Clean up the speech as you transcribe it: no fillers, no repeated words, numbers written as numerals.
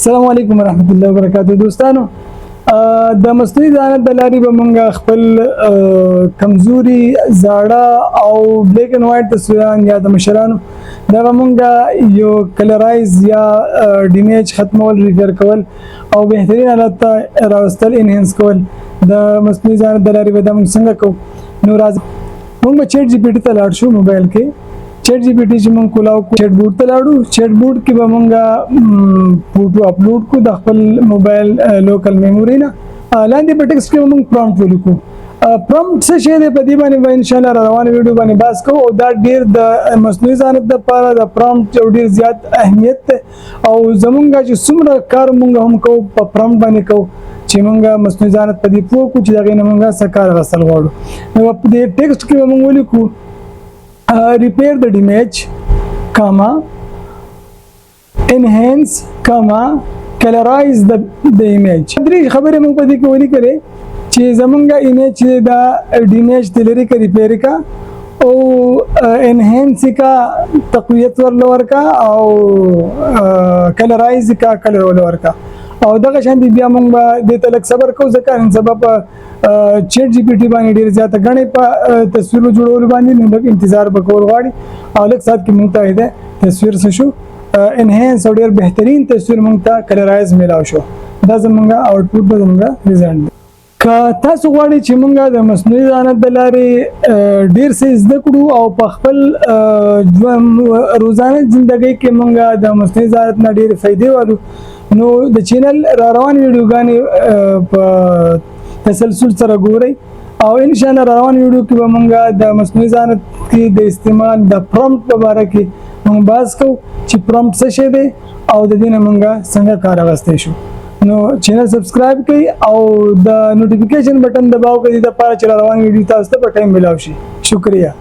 السلام علیکم ورحمت الله وبرکاتہ دوستانو د مصنوعي ذهانت د لارې به مونږ خپل کمزوري زاړه او بلیک اینڈ وایټ تصویران یا د مشرانو دا به مونږ یو کلرایز یا ډیمیج ختمول ریپیر کول او بهترین حالت ته راوستل انهانس کول د مصنوعي ذهانت د لارې به دا مونږ څنګه کوو نو راځئ مونږ به چیټ جی پی ټي ته لاړ شو موبایل کې چیټ جی پی ټي چې مونږ کولاو چیټ بوټ ته لاړو چیټ بوټ کې به مونږ فوټو اپلوډ کو د خپل موبایل لوکل میموري نه لاندې په ټیکسټ کې مونږ پرومپټ ولیکو پرومپټ څه شی دی په دې باندې ان شاء الله روان ویډیو باندې بحث کوو او دا ډیر د مصنوعي ذهانت لپاره د پرومپټ یو ډیر زیات اهمیت او زمونږ چې څومره کار مونږ هم کوو په پرومپټ باندې کوو چې مونږ مصنوعي ذهانت په دې پوه کو چې دغه نه مونږ څه کار غوښتل غواړو نو په دې ټیکسټ کې مونږ ولیکو repair the image, comma, enhance, comma, colorize the image. درې خبرې موږ په دې کې ولیکلې چې زمونږ ایمیج دا ډیمیج د لري کې ریپیر کا او انهانس کا تقویت ورلور کا او کلرایز کا کلر ورلور کا او دغه شان دي بیا موږ به د تلک صبر کو ځکه ان سبب چیټ جی پی ټي باندې ډیر زیاته غنې په تصویر جوړول باندې نو د انتظار وکول غواړي او لکه سات کې موږ ته ده تصویر څه شو انهانس او ډیر بهترین تصویر موږ ته کلرایز ملاو شو دا زمونږ اوټپوټ به زمونږ ريزلټ که تاسو غواړئ چې موږ د مصنوعي ذهانت د لارې ډیر څه زده کړو او په خپل روزانه ژوندۍ کې موږ د مصنوعي ذهانت نه ډیر فائدې والو نو د چینل را روان ویډیوګانې په تسلسل سره ګورئ او ان شاء الله روان ویډیو کې به موږ د مصنوعي ذهانت کې د استعمال د پرومپټ په اړه کې موږ بحث کوو چې پرومپټ څه شی دی او د دې نه موږ څنګه کار اخیستی شو نو چینل سبسکرایب کړئ او د نوټیفیکیشن بٹن دباو کړئ د لپاره چې روان ویډیو تاسو ته په ټایم ملاوي شي شکریہ